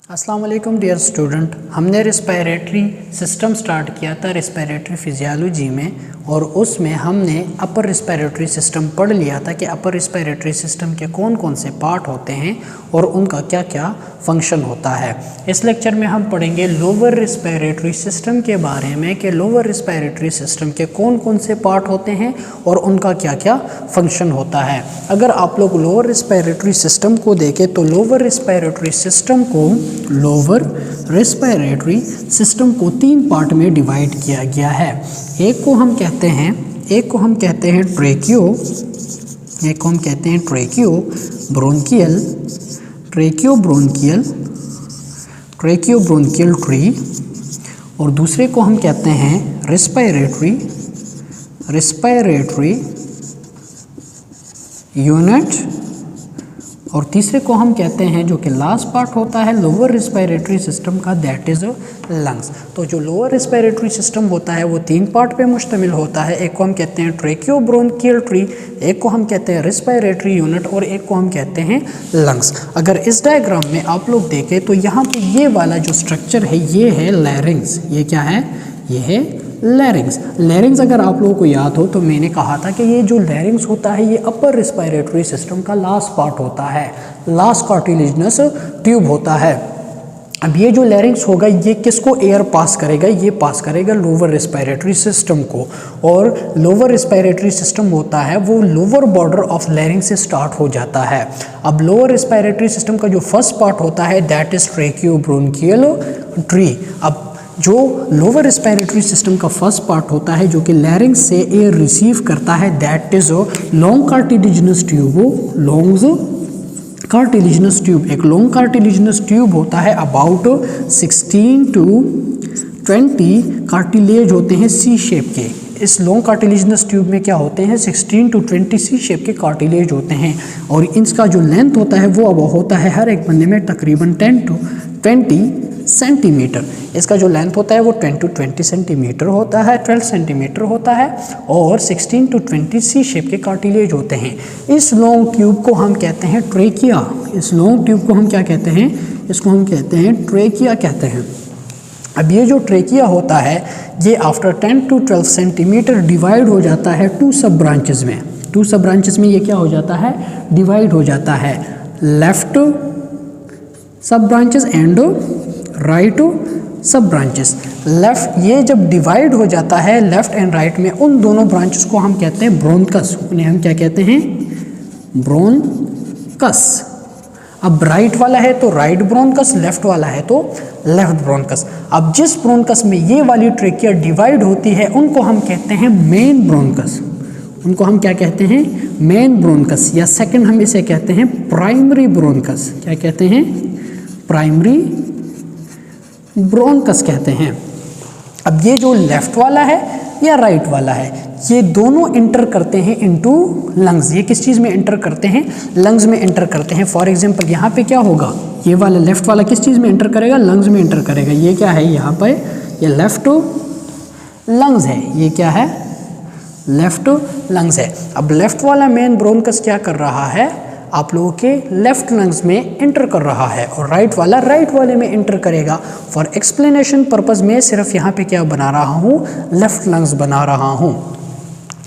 अस्सलाम वालेकुम dear student, हमने रिस्पायरेटरी सिस्टम स्टार्ट किया था रेस्पिरेटरी फिजियोलॉजी में, और उसमें हमने अपर रिस्पायरेटरी सिस्टम पढ़ लिया था कि अपर रिस्पायरेटरी सिस्टम के कौन कौन से पार्ट होते हैं और उनका क्या क्या फंक्शन होता है। इस लेक्चर में हम पढ़ेंगे लोअर रिस्पायरेटरी सिस्टम के बारे में कि लोअर रिस्पायरेटरी सिस्टम के कौन कौन से पार्ट होते हैं और उनका क्या क्या फंक्शन होता है। अगर आप लोग लोअर रिस्पायरेटरी सिस्टम को देखें तो लोअर रिस्पायरेटरी सिस्टम को तीन पार्ट में डिवाइड किया गया है। एक को हम कहते हैं ट्रेकियो ब्रोंकियल ट्री, और दूसरे को हम कहते हैं रिस्पायरेटरी यूनिट, और तीसरे को हम कहते हैं जो कि लास्ट पार्ट होता है लोअर रिस्पायरेटरी सिस्टम का, दैट इज़ लंग्स। तो जो लोअर रिस्पायरेटरी सिस्टम होता है वो तीन पार्ट पे मुश्तमिल होता है। एक को हम कहते हैं ट्रेकियो ब्रोंकियल ट्री, एक को हम कहते हैं रिस्पायरेटरी यूनिट, और एक को हम कहते हैं लंग्स। अगर इस डायग्राम में आप लोग देखें तो यहाँ पे ये वाला जो स्ट्रक्चर है ये है लैरिंग्स। ये क्या है? ये है लैरिंग्स। अगर आप लोगों को याद हो तो मैंने कहा था कि ये जो लैरिंग्स होता है ये अपर रिस्पायरेटरी सिस्टम का लास्ट पार्ट होता है, लास्ट कार्टिलेजिनस ट्यूब होता है। अब ये जो लैरिंग्स होगा ये किसको एयर पास करेगा? ये पास करेगा लोअर रिस्पायरेटरी सिस्टम को, और लोअर रिस्पायरेटरी सिस्टम होता है वो लोअर बॉर्डर ऑफ लैरिंग से स्टार्ट हो जाता है। अब लोअर रिस्पायरेटरी सिस्टम का जो फर्स्ट पार्ट होता है दैट इज ट्रेकियो ब्रोंकियल ट्री। अब जो लोअर रिस्पायरेटरी सिस्टम का फर्स्ट पार्ट होता है जो कि लैरिंग से एयर रिसीव करता है that is long cartilaginous tube. एक लॉन्ग कार्टिलेजिनस ट्यूब होता है, अबाउट 16 to 20 कार्टिलेज होते हैं सी शेप के। इस लॉन्ग कार्टिलेजिनस ट्यूब में क्या होते हैं? 16 to 20 सी शेप के कार्टिलेज होते हैं, और इसका जो लेंथ होता है वो अब होता है हर एक बंदे में तकरीबन 10 to 20 सेंटीमीटर। इसका जो लेंथ होता है वो 10 to 20 सेंटीमीटर होता है, 12 सेंटीमीटर होता है, और 16 to 20 सी शेप के कार्टिलेज होते हैं। इस लॉन्ग ट्यूब को हम कहते हैं ट्रेकिया। इस लॉन्ग ट्यूब को हम क्या कहते हैं? इसको हम कहते हैं ट्रेकिया कहते हैं। अब ये जो ट्रेकिया होता है ये आफ्टर 10 to 12 सेंटीमीटर डिवाइड हो जाता है टू सब ब्रांचेस में। ये क्या हो जाता है? डिवाइड हो जाता है, लेफ्ट सब ब्रांचेस एंड राइट सब ब्रांचेस। लेफ्ट ये जब डिवाइड हो जाता है लेफ्ट एंड राइट में, उन दोनों ब्रांचेस को हम कहते हैं ब्रोंकस। उन्हें हम क्या कहते हैं? ब्रोंकस। अब राइट वाला है तो राइट ब्रोंकस, लेफ्ट वाला है तो लेफ्ट ब्रोंकस। अब जिस ब्रोंकस में ये वाली ट्रेकिया डिवाइड होती है उनको हम कहते हैं मेन ब्रोंकस। उनको हम क्या कहते हैं? मेन ब्रोंकस, या सेकंड हम इसे कहते हैं प्राइमरी ब्रोंकस। क्या कहते हैं? प्राइमरी ब्रोंकस कहते हैं। अब ये जो लेफ्ट वाला है या राइट वाला है ये दोनों इंटर करते हैं इनटू लंग्स। ये किस चीज़ में इंटर करते हैं? लंग्स में इंटर करते हैं। फॉर एग्जांपल यहाँ पे क्या होगा? ये वाला लेफ्ट वाला किस चीज़ में इंटर करेगा? लंग्स में इंटर करेगा। ये क्या है? यहाँ पे ये लेफ्ट लंग्स है। ये क्या है? लेफ्ट लंग्स है। अब लेफ्ट वाला मेन ब्रोंकस क्या कर रहा है? आप लोगों के लेफ्ट लंग्स में इंटर कर रहा है, और राइट वाला राइट वाले में इंटर करेगा। फॉर एक्सप्लेनेशन पर्पज़ में सिर्फ यहाँ पे क्या बना रहा हूँ? लेफ्ट लंग्स बना रहा हूँ।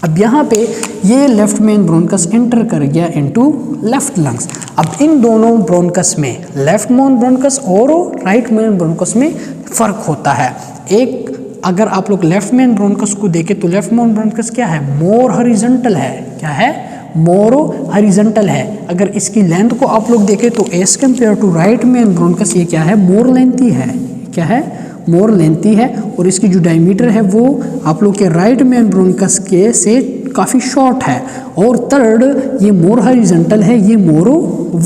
अब यहाँ पे ये लेफ्ट मेन ब्रोंकस इंटर कर गया इनटू लेफ्ट लंग्स। अब इन दोनों ब्रोंकस में, लेफ्ट मेन ब्रोंकस और राइट मेन ब्रोंकस में फ़र्क होता है। एक अगर आप लोग लेफ्ट मेन ब्रोंकस को देखें तो लेफ्ट मेन ब्रोंकस क्या है? मोर हॉरिजॉन्टल है। क्या है? मोर हॉरिजॉन्टल है। अगर इसकी लेंथ को आप लोग देखें तो as compare to right main bronchus ये क्या है? मोर लेंथी है। क्या है? मोर लेंथी है। और इसकी जो डायमीटर है वो आप लोग के राइट मेन ब्रोंकस के से काफ़ी शॉर्ट है। और थर्ड ये मोर हॉरिजॉन्टल है, ये मोर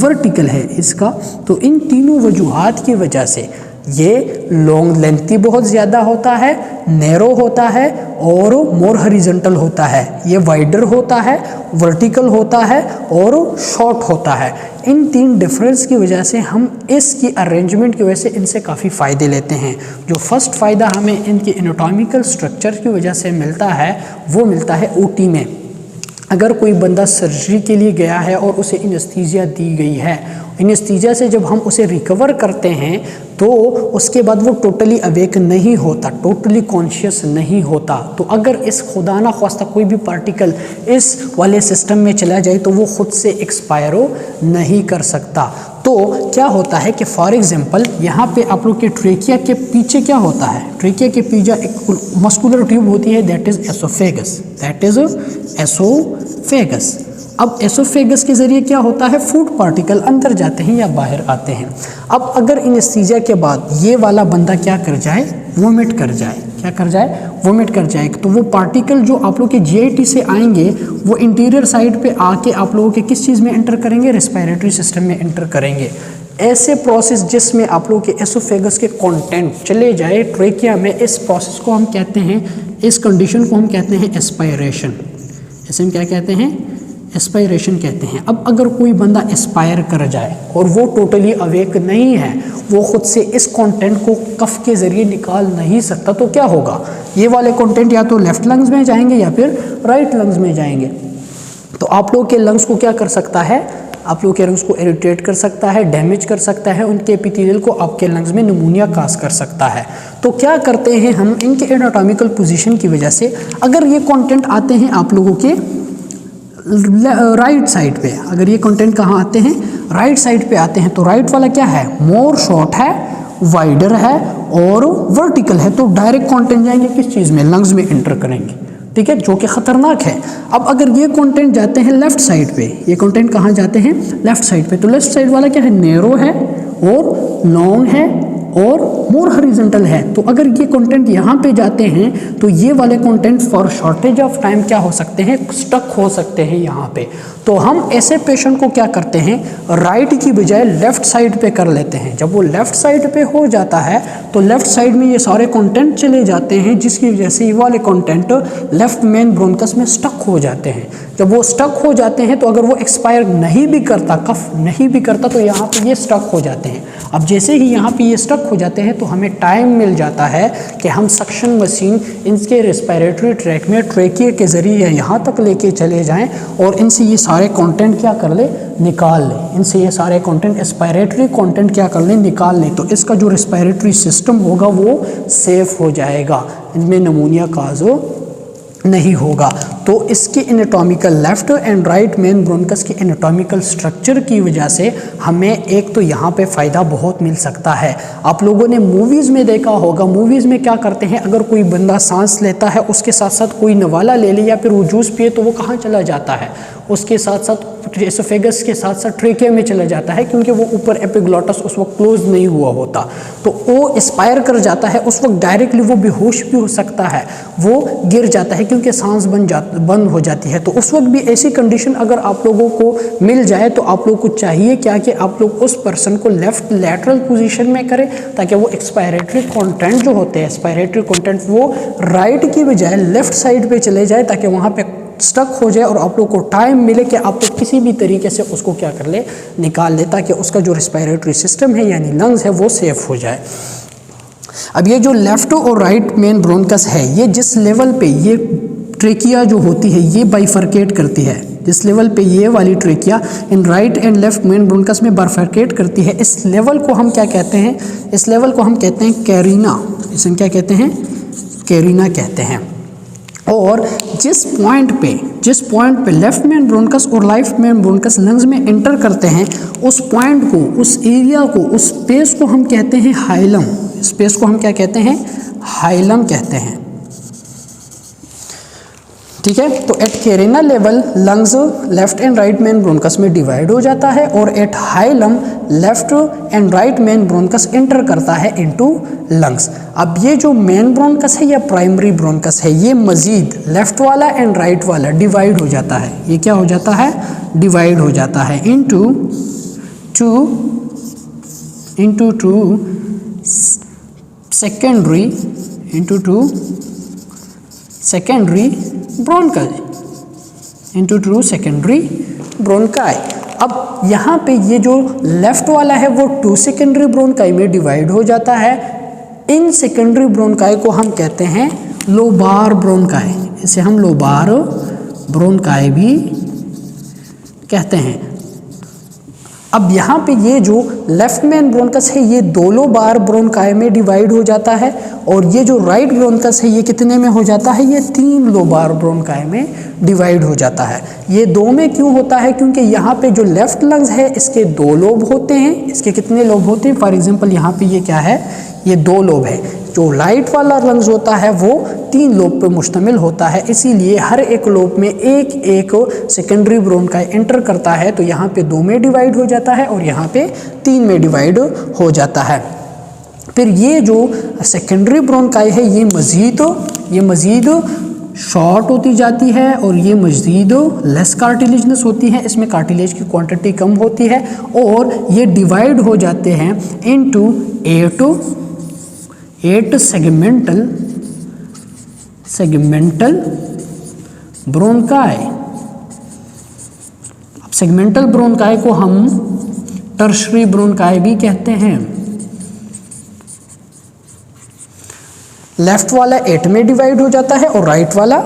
वर्टिकल है इसका। तो इन तीनों वजूहात की वजह से ये लॉन्ग लेंथी बहुत ज़्यादा होता है, नैरो होता है और मोर हॉरिजॉन्टल होता है। ये वाइडर होता है, वर्टिकल होता है और शॉर्ट होता है। इन तीन डिफरेंस की वजह से हम इसकी अरेंजमेंट की वजह से इनसे काफ़ी फ़ायदे लेते हैं। जो फर्स्ट फ़ायदा हमें इनकी एनाटॉमिकल स्ट्रक्चर की वजह से मिलता है वो मिलता है ओटी में। अगर कोई बंदा सर्जरी के लिए गया है और उसे एनेस्थीसिया दी गई है, एनेस्थीसिया से जब हम उसे रिकवर करते हैं तो उसके बाद वो टोटली अवेक नहीं होता, टोटली कॉन्शियस नहीं होता। तो अगर इस खुदा ना ख्वास्ता कोई भी पार्टिकल इस वाले सिस्टम में चला जाए तो वो खुद से एक्सपायरो नहीं कर सकता। तो क्या होता है कि फॉर एग्जांपल यहाँ पे आप लोग के ट्रेकिया के पीछे क्या होता है, ट्रेकिया के पीछे एक मस्कुलर ट्यूब होती है, that is oesophagus, that is oesophagus. अब एसोफेगस के ज़रिए क्या होता है, फूड पार्टिकल अंदर जाते हैं या बाहर आते हैं। अब अगर एनेस्थीसिया के बाद ये वाला बंदा क्या कर जाए, वोमिट कर जाए, क्या कर जाए, वोमिट कर जाए, तो वो पार्टिकल जो आप लोग के जीआईटी से आएंगे वो इंटीरियर साइड पे आके आप लोगों के किस चीज़ में एंटर करेंगे, रेस्पिरेटरी सिस्टम में एंटर करेंगे। ऐसे प्रोसेस जिसमें आप लोगों के एसोफेगस के कंटेंट चले जाए ट्रेकिया में, इस प्रोसेस को हम कहते हैं, इस कंडीशन को हम कहते हैं एस्पायरेशन। इसे हम क्या कहते हैं, एस्पायरेशन कहते हैं। अब अगर कोई बंदा एस्पायर कर जाए और वो टोटली अवेक नहीं है, वो खुद से इस कंटेंट को कफ के ज़रिए निकाल नहीं सकता, तो क्या होगा, ये वाले कंटेंट या तो लेफ्ट लंग्स में जाएंगे या फिर राइट लंग्स में जाएंगे। तो आप लोग के लंग्स को क्या कर सकता है, आप लोग के लंग्स को इरिटेट कर सकता है, डैमेज कर सकता है, उनके एपिथेलियल को आपके लंग्स में निमोनिया काज कर सकता है। तो क्या करते हैं हम, इनके एनाटॉमिकल पोजीशन की वजह से अगर ये कंटेंट आते हैं आप लोगों के राइट साइड पे, अगर ये कंटेंट कहाँ आते हैं, राइट साइड पे आते हैं, तो राइट वाला क्या है, मोर शॉर्ट है, वाइडर है और वर्टिकल है, तो डायरेक्ट कंटेंट जाएंगे किस चीज़ में, लंग्स में एंटर करेंगे, ठीक है, जो कि ख़तरनाक है। अब अगर ये कंटेंट जाते हैं लेफ्ट साइड पे, ये कंटेंट कहाँ जाते हैं, लेफ्ट साइड पे, तो लेफ्ट साइड वाला क्या है, नैरो है और लॉन्ग है और मोर हॉरिजॉन्टल है। तो अगर ये कंटेंट यहाँ पे जाते हैं तो ये वाले content for shortage of time क्या हो सकते हैं, स्टक हो सकते हैं यहाँ पे। तो हम ऐसे पेशेंट को क्या करते हैं, राइट की बजाय लेफ्ट साइड पे कर लेते हैं। जब वो लेफ्ट साइड पे हो जाता है तो लेफ्ट साइड में ये सारे कंटेंट चले जाते हैं, जिसकी वजह से ये वाले कंटेंट लेफ्ट मेन ब्रोंकस में स्टक हो जाते हैं। जब वो स्टक हो जाते हैं तो अगर वो एक्सपायर नहीं भी करता, कफ नहीं भी करता, तो यहाँ पे ये स्टक हो जाते हैं। अब जैसे ही यहाँ पे ये स्टक हो जाते हैं तो हमें टाइम मिल जाता है कि हम सक्शन मशीन इनके रेस्पिरेटरी ट्रैक में ट्रेकिया के ज़रिए यहाँ तक लेके चले जाएं और इनसे ये सारे कंटेंट क्या कर ले, निकाल ले, इनसे ये सारे कंटेंट रेस्पिरेटरी कंटेंट क्या कर ले, निकाल ले। तो इसका जो रेस्पिरेटरी सिस्टम होगा वो सेफ हो जाएगा, इनमें नमूनिया काज़ो नहीं होगा। तो इसके anatomical left and right main bronchus के एनाटॉमिकल स्ट्रक्चर की वजह से हमें एक तो यहाँ पे फ़ायदा बहुत मिल सकता है। आप लोगों ने मूवीज़ में देखा होगा, मूवीज़ में क्या करते हैं, अगर कोई बंदा सांस लेता है उसके साथ साथ कोई नवाला ले ले या फिर वो जूस पिए तो वो कहाँ चला जाता है, उसके साथ साथ एसोफेगस के साथ साथ ट्रेकिया में चला जाता है, क्योंकि वो ऊपर एपिग्लॉटस उस वक्त क्लोज नहीं हुआ होता। तो वो एक्सपायर कर जाता है, उस वक्त डायरेक्टली वो बेहोश भी हो सकता है, वो गिर जाता है क्योंकि सांस बंद हो जाती है। तो उस वक्त भी ऐसी कंडीशन अगर आप लोगों को मिल जाए तो आप लोग को चाहिए क्या कि आप लोग उस पर्सन को लेफ्ट लैटरल पोजीशन में करें, ताकि वो एक्सपायरेटरी कंटेंट जो होते हैं, एक्सपायरेटरी कंटेंट वो राइट की बजाय लेफ्ट साइड पे चले जाए, ताकि वहाँ पे स्टक हो जाए और आप लोग को टाइम मिले कि आप लोग किसी भी तरीके से उसको क्या कर ले, निकाल ले, ताकि उसका जो रेस्पिरेटरी सिस्टम है यानी लंग्स है वो सेफ हो जाए। अब ये जो लेफ्ट और राइट मेन ब्रोंकस है, ये जिस लेवल पे ये ट्रेकिया जो होती है ये बाइफर्केट करती है, जिस लेवल पे ये वाली trachea in right and left main bronchus में बाइफर्केट करती है, इस लेवल को हम क्या कहते हैं, इस लेवल को हम कहते हैं कैरिना, इसे हम क्या कहते हैं, कैरिना कहते हैं। और जिस पॉइंट पे लेफ्ट मेन ब्रोंकस और राइट मेन ब्रोंकस लंग्स में एंटर करते हैं, उस पॉइंट को, उस एरिया को, उस स्पेस को हम कहते हैं हाइलम, स्पेस को हम क्या कहते हैं, हाइलम कहते हैं, ठीक है। तो at carina level lungs left and right main bronchus में डिवाइड हो जाता है और at hilum left and right main bronchus enter करता है इनटू लंग्स। अब ये जो मेन ब्रोंकस है या प्राइमरी ब्रोंकस है, ये मजीद लेफ्ट वाला एंड राइट वाला डिवाइड हो जाता है, ये क्या हो जाता है, डिवाइड हो जाता है इनटू टू सेकेंडरी ब्रोंकाई। अब यहाँ पे ये जो लेफ्ट वाला है वो 2 सेकेंडरी ब्रोंकाई में डिवाइड हो जाता है। इन सेकेंडरी ब्रोंकाई को हम कहते हैं लोबार ब्रोंकाई, इसे हम लोबार ब्रोंकाई भी कहते हैं। अब यहाँ पे ये जो लेफ्ट मेन ब्रोंकस है ये 2 लोबार ब्रोंकाई में डिवाइड हो जाता है, और ये जो राइट ब्रोंकस है ये कितने में हो जाता है, ये 3 लोबार ब्रोंकाई में डिवाइड हो जाता है। ये 2 में क्यों होता है, क्योंकि यहाँ पे जो लेफ्ट लंग्स है इसके 2 लोब होते हैं। इसके कितने लोब होते हैं, फॉर एग्जांपल यहाँ पे ये क्या है, ये 2 लोब है। जो राइट वाला लंग्स होता है वो 3 लोब पे मुश्तमिल होता है, इसीलिए हर एक लोब में एक एक सेकेंडरी ब्रोंकाई एंटर करता है। तो यहाँ पे 2 में डिवाइड हो जाता है और यहाँ पे 3 में डिवाइड हो जाता है। फिर ये जो सेकेंडरी ब्रोंकाई है ये मज़ीद शॉर्ट होती जाती है और ये मज़ीद लेस कार्टिलेजनस होती है, इसमें कार्टिलेज की क्वांटिटी कम होती है, और ये डिवाइड हो जाते हैं इनटू 8 सेगमेंटल ब्रोंकाई। अब सेगमेंटल ब्रोंकाई को हम टर्शरी ब्रोंकाई भी कहते हैं। लेफ्ट वाला 8 में डिवाइड हो जाता है और राइट वाला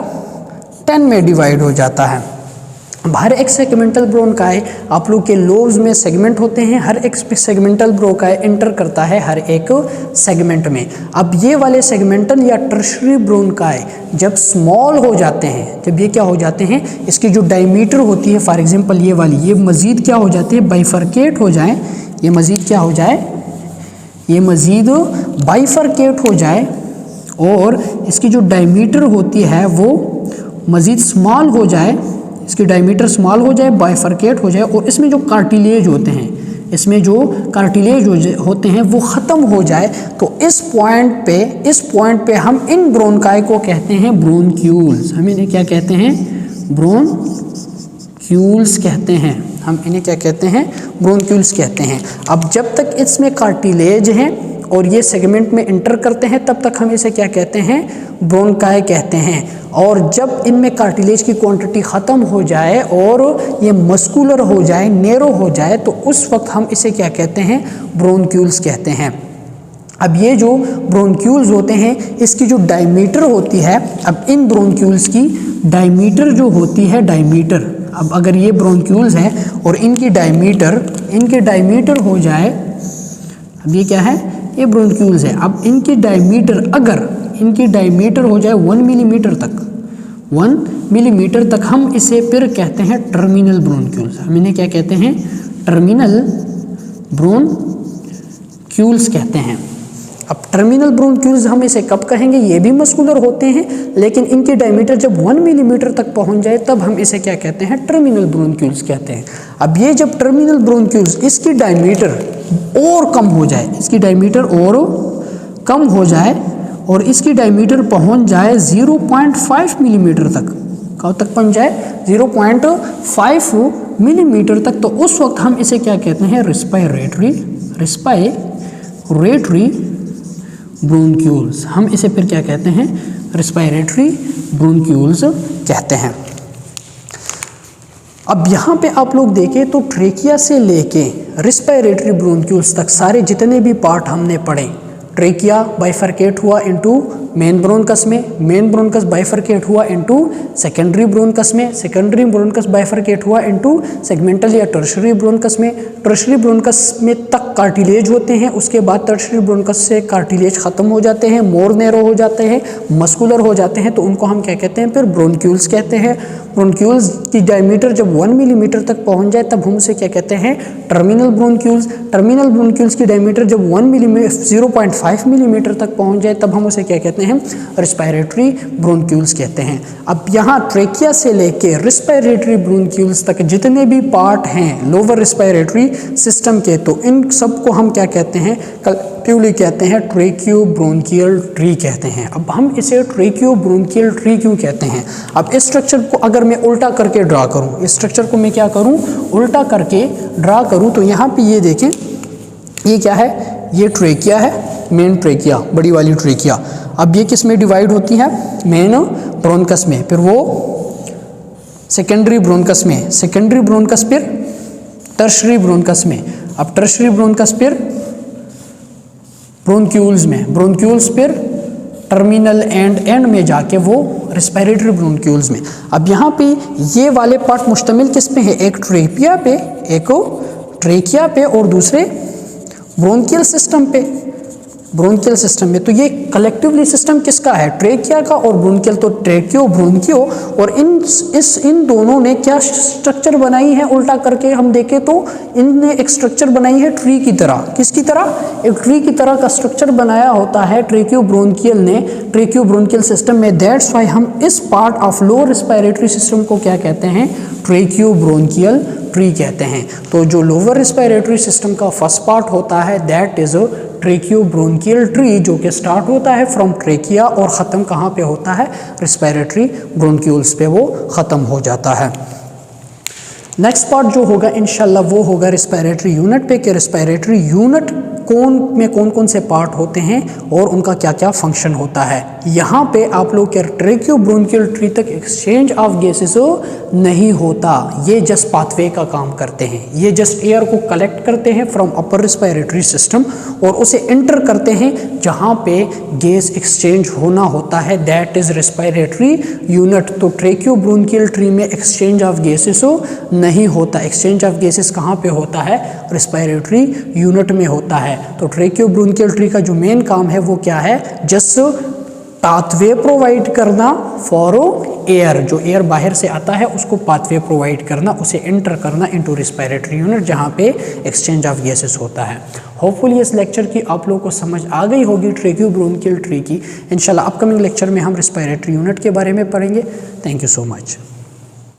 10 में डिवाइड हो जाता है। हर एक सेगमेंटल ब्रोंकाई आप लोग के लोब्स में सेगमेंट होते हैं, हर एक सेगमेंटल ब्रोंकाई एंटर करता है हर एक सेगमेंट में। अब ये वाले सेगमेंटल या टर्शरी ब्रोंकाई जब स्मॉल हो जाते हैं, जब ये क्या हो जाते हैं, इसकी जो डायमीटर होती है, फॉर एग्जांपल ये वाली, ये मज़ीद क्या हो जाती है, बाइफरकेट हो जाए, ये मज़ीद क्या हो जाए, ये मज़ीद बाइफरकेट हो जाए, और इसकी जो डायमीटर होती है वो मज़ीद स्मॉल हो जाए, इसकी डायमीटर स्मॉल हो जाए, बाइफरकेट हो जाए, और इसमें जो कार्टिलेज होते हैं, इसमें जो कार्टिलेज होते हैं वो ख़त्म हो जाए, तो इस पॉइंट पे हम इन ब्रोंकाई को कहते हैं ब्रोंक्यूल्स। हम इन्हें क्या कहते हैं, ब्रोंक्यूल्स कहते हैं। हम इन्हें क्या कहते हैं, ब्रोंक्यूल्स कहते हैं। अब जब तक इसमें कार्टिलेज हैं और ये सेगमेंट में इंटर करते हैं तब तक हम इसे क्या कहते हैं, ब्रोंकाई कहते हैं। और जब इनमें कार्टिलेज की क्वांटिटी ख़त्म हो जाए और ये मस्कुलर हो जाए, नेरो हो जाए, तो उस वक्त हम इसे क्या कहते हैं, ब्रोंक्यूल्स कहते हैं। अब ये जो ब्रोंक्यूल्स होते हैं इसकी जो डायमीटर होती है, अब इन ब्रोंक्यूल्स की डायमीटर जो होती है, डायमीटर, अब अगर ये ब्रोंक्यूल्स हैं और इनके डायमीटर हो जाए, अब ये क्या है, ये ब्रोंक्यूल्स है। अब इनकी डायमीटर, अगर इनकी डायमीटर हो जाए 1 मिलीमीटर तक, हम इसे फिर कहते हैं टर्मिनल ब्रोंक्यूल्स। हम इन्हें क्या कहते हैं, टर्मिनल ब्रोंक्यूल्स कहते हैं। अब टर्मिनल ब्रोंक्यूल्स हम इसे कब कहेंगे, ये भी मस्कुलर होते हैं, लेकिन इनकी डायमीटर जब 1 मिलीमीटर तक पहुंच जाए तब हम इसे क्या कहते हैं, टर्मिनल ब्रोंक्यूल्स कहते हैं। अब ये जब टर्मिनल ब्रोंक्यूल्स, इसकी डायमीटर और कम हो जाए, इसकी डायमीटर और कम हो जाए और इसकी डायमीटर पहुंच जाए 0.5 मिलीमीटर तक, कब तक पहुंच जाए, 0.5 मिलीमीटर तक, तो उस वक्त हम इसे क्या कहते हैं, रिस्पायरेटरी ब्रोंक्यूल्स। हम इसे फिर क्या कहते हैं, रिस्पायरेटरी ब्रोंक्यूल्स कहते हैं। अब यहाँ पे आप लोग देखें तो ट्रेकिया से लेके रिस्पायरेटरी ब्रोंक्यूल्स तक सारे जितने भी पार्ट हमने पढ़े, ट्रेकिया बाइफरकेट हुआ इनटू मेन ब्रोंकस में, मेन ब्रोंकस बाइफरकेट हुआ इनटू सेकेंडरी ब्रोंकस में, सेकेंडरी ब्रोंकस बाइफरकेट हुआ इनटू सेगमेंटल या टर्शरी ब्रोंकस में, टर्शरी ब्रोंकस में तक कार्टिलेज होते हैं, उसके बाद टर्शरी ब्रोंकस से कार्टिलेज ख़त्म हो जाते हैं, मोर नैरो हो जाते हैं, मस्कुलर हो जाते हैं, तो उनको हम क्या कहते हैं, फिर ब्रोंक्यूल्स कहते हैं। ब्रोंक्यूल्स की डायमीटर जब 1 मिलीमीटर तक पहुंच जाए तब हम उसे क्या कहते हैं, टर्मिनल ब्रोंक्यूल्स। टर्मिनल ब्रोंक्यूल्स की डायमीटर जब 0.5 मिलीमीटर तक पहुंच जाए तब हम उसे क्या कहते हैं, रिस्पायरेटरी ब्रोंक्यूल्स कहते हैं। अब यहाँ ट्रेकिया से लेके रिस्पायरेटरी ब्रोंक्यूल्स तक जितने भी पार्ट हैं लोअर रिस्पायरेटरी सिस्टम के, तो इन सबको हम क्या कहते हैं, कलेक्टिवली कहते हैं ट्रेकियो ब्रोंकियल ट्री कहते हैं। अब हम इसे ट्रेकियो ब्रोंकियल ट्री क्यों कहते हैं, अब इस स्ट्रक्चर को अगर मैं उल्टा करके ड्रा करूँ, इस स्ट्रक्चर को मैं क्या करूँ, उल्टा करके ड्रा करूँ, तो यहाँ पे ये देखें, ये क्या है, ये ट्रेकिया है, मेन ट्रेकिया, बड़ी वाली ट्रेकिया। अब ये किस में डिवाइड होती है, मेन ब्रोंकस में, फिर वो सेकेंडरी ब्रोंकस में, सेकेंडरी ब्रोंकस फिर टर्शरी ब्रोंकस में, अब टर्शरी ब्रोंकस फिर ब्रोंक्यूल्स में, ब्रोंक्यूल्स फिर टर्मिनल एंड में जाके वो रेस्पिरेटरी ब्रोंक्यूल्स में। अब यहाँ पे ये वाले पार्ट मुश्तमिल किस पे है, एक ट्रेकिया पे, एक ट्रेकिया पे और दूसरे ब्रोंकियल सिस्टम पे, ब्रोंकियल सिस्टम में। तो ये कलेक्टिवली सिस्टम किसका है, ट्रेकिया का और ब्रोंकियल, तो ट्रेकियो ब्रोंकियो। और इन दोनों ने क्या स्ट्रक्चर बनाई है, उल्टा करके हम देखें तो इनने एक स्ट्रक्चर बनाई है ट्री की तरह। किसकी तरह, एक ट्री की तरह का स्ट्रक्चर बनाया होता है ट्रेकियो ब्रोंकियल ने, ट्रेकियो ब्रोंकियल सिस्टम में। दैट्स वाई हम इस part of lower respiratory system को क्या कहते हैं, ट्रेकियो ब्रोंकियल ट्री कहते हैं। तो जो लोअर रेस्पिरेटरी सिस्टम का फर्स्ट पार्ट होता है दैट इज ट्रेकियो ब्रोंकियल ट्री, जो कि स्टार्ट होता है फ्रॉम ट्रेकिया और ख़त्म कहाँ पे होता है, रेस्पिरेटरी ब्रोंक्यूल्स पे वो ख़त्म हो जाता है। नेक्स्ट पार्ट जो होगा इंशाल्लाह वो होगा रेस्पिरेटरी यूनिट पे, कि रेस्पिरेटरी यूनिट कौन कौन से पार्ट होते हैं और उनका क्या क्या फंक्शन होता है। यहाँ पे आप लोग के ट्रेकियो ब्रोंकियल ट्री तक एक्सचेंज ऑफ गैसेस नहीं होता, ये जस्ट पाथवे का काम करते हैं, ये जस्ट एयर को कलेक्ट करते हैं फ्रॉम अपर रेस्पिरेटरी सिस्टम और उसे एंटर करते हैं जहाँ पे गैस एक्सचेंज होना होता है, दैट इज रेस्पिरेटरी यूनिट। तो ट्रेकियो ब्रोंकियल ट्री में एक्सचेंज ऑफ गैसेस नहीं होता, एक्सचेंज ऑफ गैसेस कहाँ पे होता है, रेस्पिरेटरी यूनिट में होता है। तो ट्रेकियो ब्रोंकियल ट्री का जो मेन काम है वो क्या है, जस्ट पाथवे प्रोवाइड करना फॉर एयर, जो एयर बाहर से आता है उसको पाथवे प्रोवाइड करना, उसे एंटर करना इनटू रेस्पिरेटरी यूनिट जहाँ पे एक्सचेंज ऑफ गैसेस होता है। होपफुली इस लेक्चर की आप लोगों को समझ आ गई होगी ट्रेकियो ब्रोंकियल ट्री की। इंशाल्लाह अपकमिंग लेक्चर में हम रेस्पिरेटरी यूनिट के बारे में पढ़ेंगे। Thank you so much.